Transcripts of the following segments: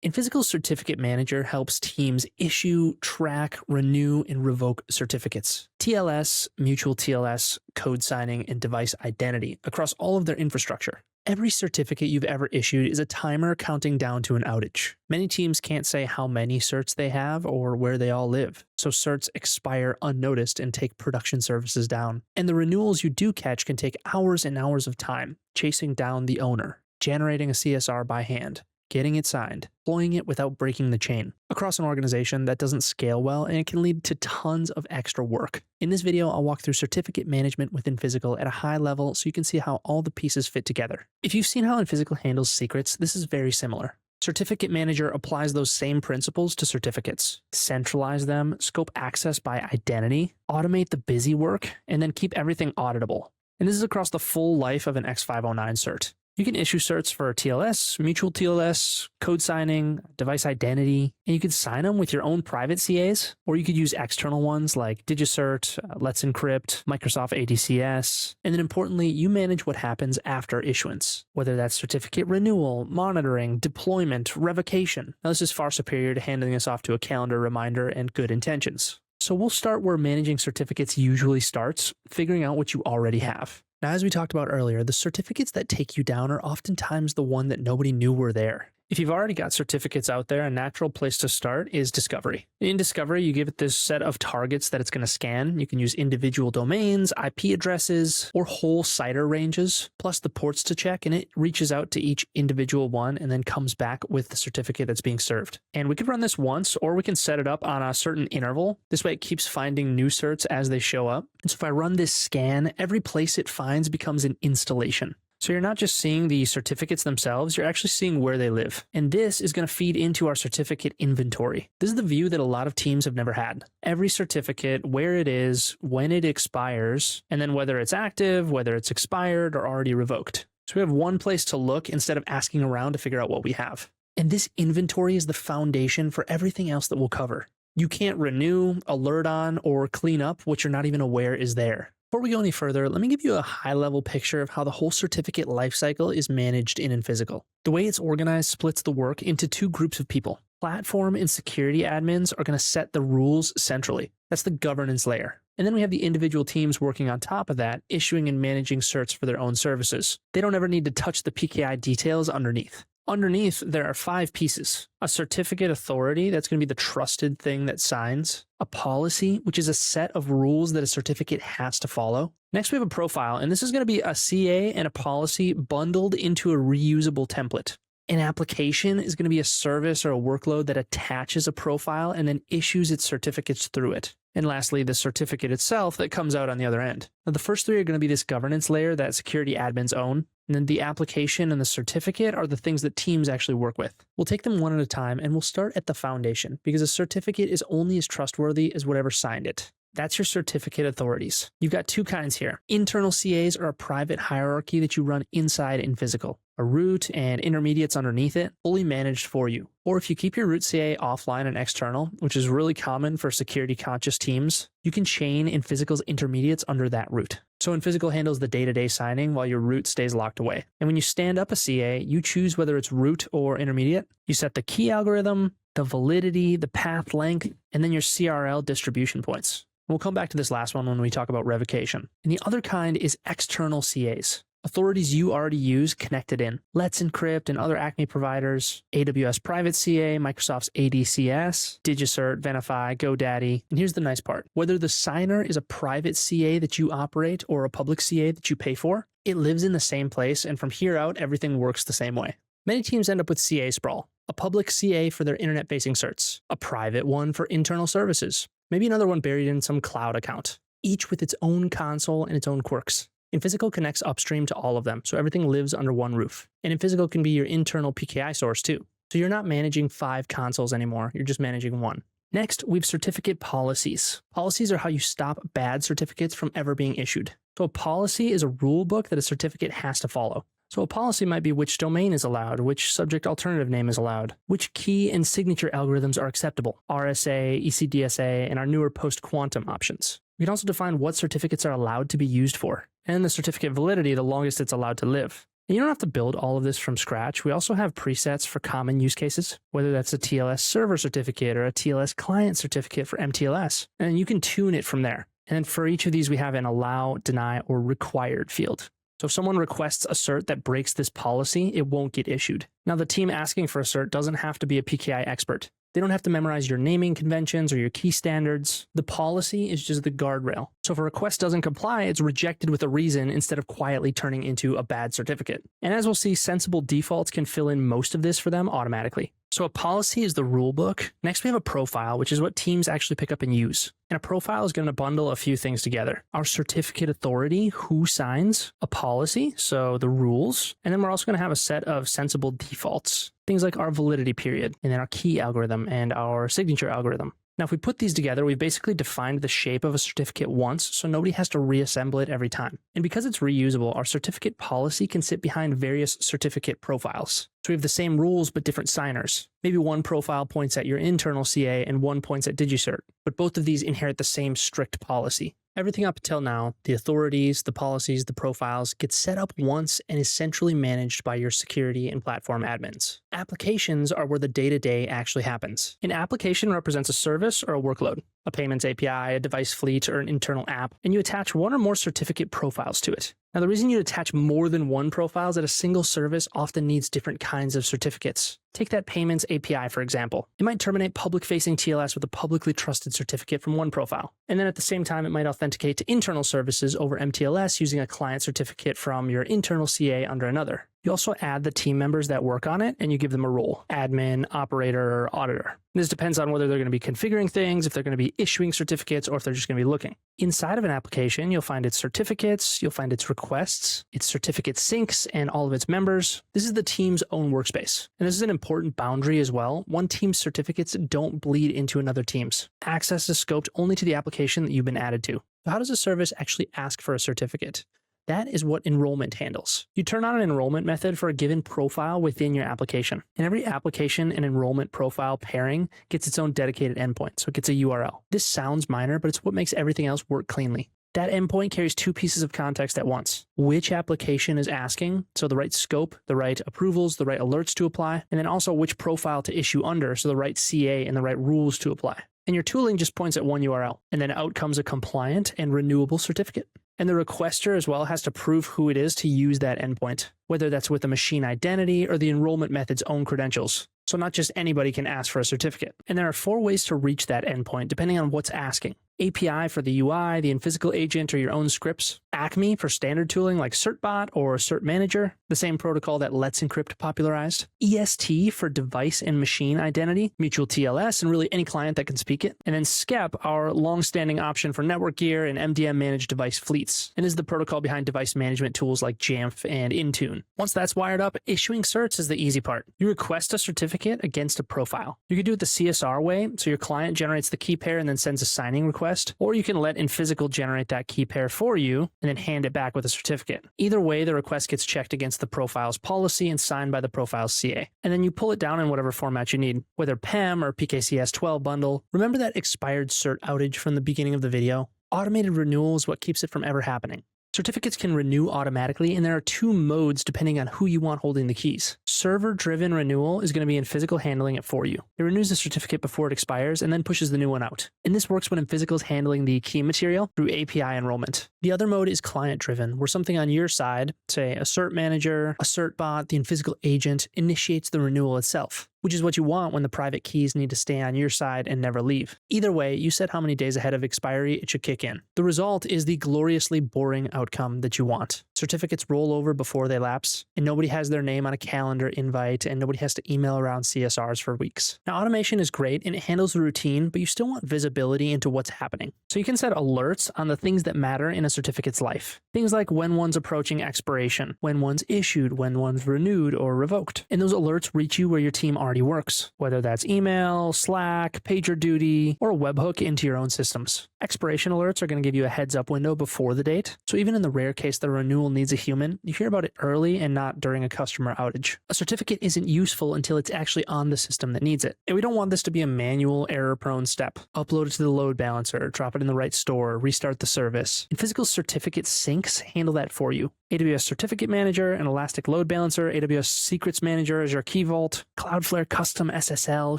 Infisical Certificate Manager helps teams issue, track, renew, and revoke certificates, TLS, mutual TLS, code signing, and device identity across all of their infrastructure. Every certificate you've ever issued is a timer counting down to an outage. Many teams can't say how many certs they have or where they all live, so certs expire unnoticed and take production services down. And the renewals you do catch can take hours and hours of time, chasing down the owner, generating a CSR by hand, getting it signed, deploying it without breaking the chain. Across an organization, that doesn't scale well, and it can lead to tons of extra work. In this video, I'll walk through certificate management with Infisical at a high level so you can see how all the pieces fit together. If you've seen how Infisical handles secrets, this is very similar. Certificate Manager applies those same principles to certificates. Centralize them, scope access by identity, automate the busy work, and then keep everything auditable. And this is across the full life of an X509 cert. You can issue certs for TLS, mutual TLS, code signing, device identity, and you could sign them with your own private CAs, or you could use external ones like DigiCert, Let's Encrypt, Microsoft ADCS, and then importantly, you manage what happens after issuance, whether that's certificate renewal, monitoring, deployment, revocation. Now this is far superior to handing this off to a calendar reminder and good intentions. So we'll start where managing certificates usually starts, figuring out what you already have. Now, as we talked about earlier, the certificates that take you down are oftentimes the one that nobody knew were there. If you've already got certificates out there, a natural place to start is discovery. In discovery, you give it this set of targets that it's going to scan. You can use individual domains, IP addresses, or whole CIDR ranges, plus the ports to check, and it reaches out to each individual one and then comes back with the certificate that's being served. And we could run this once, or we can set it up on a certain interval. This way it keeps finding new certs as they show up. And so if I run this scan, every place it finds becomes an installation. So you're not just seeing the certificates themselves, you're actually seeing where they live. And this is going to feed into our certificate inventory. This is the view that a lot of teams have never had. Every certificate, where it is, when it expires, and then whether it's active, whether it's expired, or already revoked. So we have one place to look instead of asking around to figure out what we have. And this inventory is the foundation for everything else that we'll cover. You can't renew, alert on, or clean up what you're not even aware is there. Before we go any further, let me give you a high-level picture of how the whole certificate lifecycle is managed in Infisical. The way it's organized splits the work into two groups of people. Platform and security admins are going to set the rules centrally. That's the governance layer. And then we have the individual teams working on top of that, issuing and managing certs for their own services. They don't ever need to touch the PKI details underneath. Underneath, there are 5 pieces. A certificate authority, that's going to be the trusted thing that signs. A policy, which is a set of rules that a certificate has to follow. Next, we have a profile, and this is going to be a CA and a policy bundled into a reusable template. An application is going to be a service or a workload that attaches a profile and then issues its certificates through it. And lastly, the certificate itself that comes out on the other end. Now, the first 3 are going to be this governance layer that security admins own. And then the application and the certificate are the things that teams actually work with. We'll take them one at a time, and we'll start at the foundation because a certificate is only as trustworthy as whatever signed it. That's your certificate authorities. You've got 2 kinds here. Internal CAs are a private hierarchy that you run inside Infisical. A root and intermediates underneath it, fully managed for you. Or if you keep your root CA offline and external, which is really common for security conscious teams, you can chain Infisical's intermediates under that root. So Infisical handles the day-to-day signing while your root stays locked away. And when you stand up a CA, you choose whether it's root or intermediate. You set the key algorithm, the validity, the path length, and then your CRL distribution points. We'll come back to this last one when we talk about revocation. And the other kind is external CAs. Authorities you already use connected in. Let's Encrypt and other Acme providers, AWS Private CA, Microsoft's ADCS, DigiCert, Venafi, GoDaddy. And here's the nice part. Whether the signer is a private CA that you operate or a public CA that you pay for, it lives in the same place, and from here out, everything works the same way. Many teams end up with CA sprawl. A public CA for their internet-facing certs, a private one for internal services, maybe another one buried in some cloud account, each with its own console and its own quirks. Infisical connects upstream to all of them, so everything lives under one roof. And Infisical can be your internal PKI source too. So you're not managing 5 consoles anymore, you're just managing 1. Next, we have certificate policies. Policies are how you stop bad certificates from ever being issued. So a policy is a rule book that a certificate has to follow. So a policy might be which domain is allowed, which subject alternative name is allowed, which key and signature algorithms are acceptable, RSA, ECDSA, and our newer post-quantum options. We can also define what certificates are allowed to be used for, and the certificate validity, the longest it's allowed to live. And you don't have to build all of this from scratch. We also have presets for common use cases, whether that's a TLS server certificate or a TLS client certificate for MTLS. And you can tune it from there. And then for each of these, we have an allow, deny, or required field. So if someone requests a cert that breaks this policy, it won't get issued. Now, the team asking for a cert doesn't have to be a PKI expert. They don't have to memorize your naming conventions or your key standards. The policy is just the guardrail. So if a request doesn't comply, it's rejected with a reason instead of quietly turning into a bad certificate. And as we'll see, sensible defaults can fill in most of this for them automatically. So a policy is the rule book. Next, we have a profile, which is what teams actually pick up and use. And a profile is going to bundle a few things together. Our certificate authority, who signs, a policy, so the rules, and then we're also going to have a set of sensible defaults. Things like our validity period, and then our key algorithm and our signature algorithm. Now, if we put these together, we've basically defined the shape of a certificate once, so nobody has to reassemble it every time. And because it's reusable, our certificate policy can sit behind various certificate profiles. So we have the same rules, but different signers. Maybe one profile points at your internal CA and one points at DigiCert, but both of these inherit the same strict policy. Everything up until now, the authorities, the policies, the profiles, get set up once and is centrally managed by your security and platform admins. Applications are where the day-to-day actually happens. An application represents a service or a workload, a payments API, a device fleet, or an internal app, and you attach one or more certificate profiles to it. Now, the reason you'd attach more than one profile is that a single service often needs different kinds of certificates. Take that payments API, for example. It might terminate public-facing TLS with a publicly trusted certificate from one profile. And then at the same time, it might authenticate to internal services over MTLS using a client certificate from your internal CA under another. You also add the team members that work on it, and you give them a role: admin, operator, or auditor. This depends on whether they're going to be configuring things, if they're going to be issuing certificates, or if they're just going to be looking. Inside of an application, you'll find its certificates, you'll find its requests, its certificate syncs, and all of its members. This is the team's own workspace. And this is an important boundary as well. One team's certificates don't bleed into another team's. Access is scoped only to the application that you've been added to. So how does a service actually ask for a certificate? That is what enrollment handles. You turn on an enrollment method for a given profile within your application. And every application and enrollment profile pairing gets its own dedicated endpoint, so it gets a URL. This sounds minor, but it's what makes everything else work cleanly. That endpoint carries two pieces of context at once: which application is asking, so the right scope, the right approvals, the right alerts to apply, and then also which profile to issue under, so the right CA and the right rules to apply. And your tooling just points at one URL, and then out comes a compliant and renewable certificate. And the requester as well has to prove who it is to use that endpoint, whether that's with a machine identity or the enrollment method's own credentials. So not just anybody can ask for a certificate. And there are 4 ways to reach that endpoint depending on what's asking. API for the UI, the Infisical agent, or your own scripts. Acme for standard tooling like certbot or cert manager, the same protocol that Let's Encrypt popularized. EST for device and machine identity, mutual TLS, and really any client that can speak it. And then SCEP, our long-standing option for network gear and MDM managed device fleets, and is the protocol behind device management tools like Jamf and Intune. Once that's wired up, issuing certs is the easy part. You request a certificate against a profile. You can do it the CSR way, so your client generates the key pair and then sends a signing request, or you can let Infisical generate that key pair for you and then hand it back with a certificate. Either way, the request gets checked against the profile's policy and signed by the profile's CA. And then you pull it down in whatever format you need, whether PEM or PKCS 12 bundle. Remember that expired cert outage from the beginning of the video? Automated renewal is what keeps it from ever happening. Certificates can renew automatically, and there are 2 modes depending on who you want holding the keys. Server-driven renewal is going to be Infisical handling it for you. It renews the certificate before it expires and then pushes the new one out. And this works when Infisical is handling the key material through API enrollment. The other mode is client-driven, where something on your side, say a cert manager, a cert bot, the Infisical agent, initiates the renewal itself, which is what you want when the private keys need to stay on your side and never leave. Either way, you set how many days ahead of expiry it should kick in. The result is the gloriously boring outcome that you want. Certificates roll over before they lapse, and nobody has their name on a calendar invite, and nobody has to email around CSRs for weeks. Now, automation is great, and it handles the routine, but you still want visibility into what's happening. So you can set alerts on the things that matter in a certificate's life. Things like when one's approaching expiration, when one's issued, when one's renewed or revoked. And those alerts reach you where your team already works, whether that's email, Slack, PagerDuty, or a webhook into your own systems. Expiration alerts are going to give you a heads-up window before the date, so even in the rare case the renewal needs a human, you hear about it early and not during a customer outage. A certificate isn't useful until it's actually on the system that needs it. And we don't want this to be a manual, error-prone step. Upload it to the load balancer, drop it in the right store, restart the service. Infisical certificate syncs handle that for you. AWS Certificate Manager and Elastic Load Balancer, AWS Secrets Manager, Azure Key Vault, Cloudflare Custom SSL,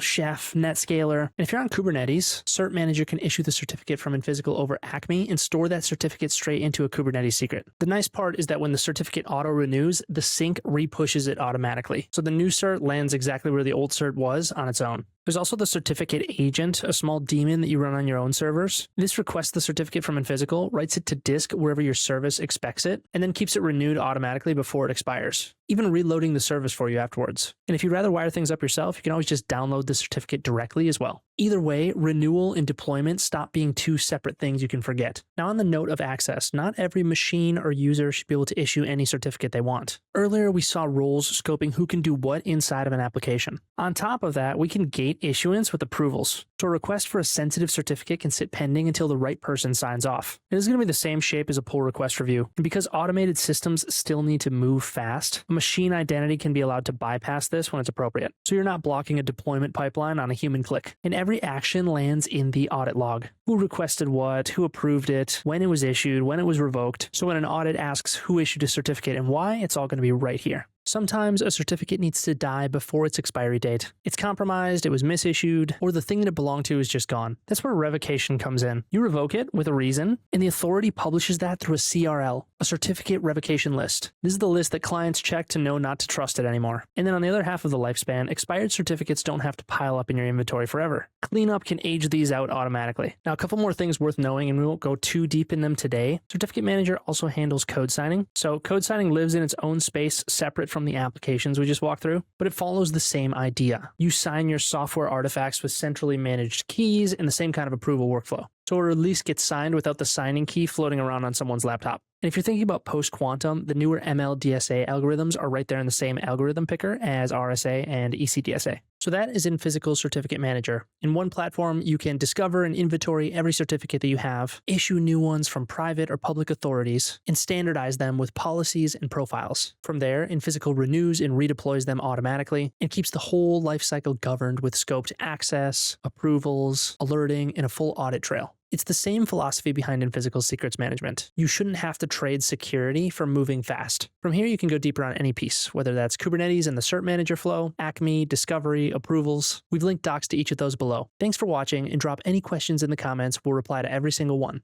Chef, NetScaler. And if you're on Kubernetes, Cert Manager can issue the certificate from Infisical over Acme and store that certificate straight into a Kubernetes secret. The nice part is that when the certificate auto-renews, the sync repushes it automatically. So the new cert lands exactly where the old cert was on its own. There's also the certificate agent, a small daemon that you run on your own servers. This requests the certificate from Infisical, writes it to disk wherever your service expects it, and then keeps it renewed automatically before it expires, even reloading the service for you afterwards. And if you'd rather wire things up yourself, you can always just download the certificate directly as well. Either way, renewal and deployment stop being two separate things you can forget. Now, on the note of access, not every machine or user should be able to issue any certificate they want. Earlier, we saw roles scoping who can do what inside of an application. On top of that, we can gate issuance with approvals. So a request for a sensitive certificate can sit pending until the right person signs off. It is going to be the same shape as a pull request review. And because automated systems still need to move fast, a machine identity can be allowed to bypass this when it's appropriate. So you're not blocking a deployment pipeline on a human click. And every action lands in the audit log. Who requested what, who approved it, when it was issued, when it was revoked. So when an audit asks who issued a certificate and why, it's all going to be right here. Sometimes a certificate needs to die before its expiry date. It's compromised, it was misissued, or the thing that it belonged to is just gone. That's where revocation comes in. You revoke it with a reason, and the authority publishes that through a CRL, a certificate revocation list. This is the list that clients check to know not to trust it anymore. And then on the other half of the lifespan, expired certificates don't have to pile up in your inventory forever. Cleanup can age these out automatically. Now, a couple more things worth knowing, and we won't go too deep in them today. Certificate Manager also handles code signing. So code signing lives in its own space, separate from the applications we just walked through, but it follows the same idea. You sign your software artifacts with centrally managed keys in the same kind of approval workflow. So a release gets signed without the signing key floating around on someone's laptop. And if you're thinking about post-quantum, the newer ML-DSA algorithms are right there in the same algorithm picker as RSA and ECDSA. So that is Infisical Certificate Manager. In one platform, you can discover and inventory every certificate that you have, issue new ones from private or public authorities, and standardize them with policies and profiles. From there, Infisical renews and redeploys them automatically and keeps the whole lifecycle governed with scoped access, approvals, alerting, and a full audit trail. It's the same philosophy behind Infisical Secrets Management. You shouldn't have to trade security for moving fast. From here, you can go deeper on any piece, whether that's Kubernetes and the Cert Manager flow, Acme, Discovery, approvals. We've linked docs to each of those below. Thanks for watching, and drop any questions in the comments. We'll reply to every single one.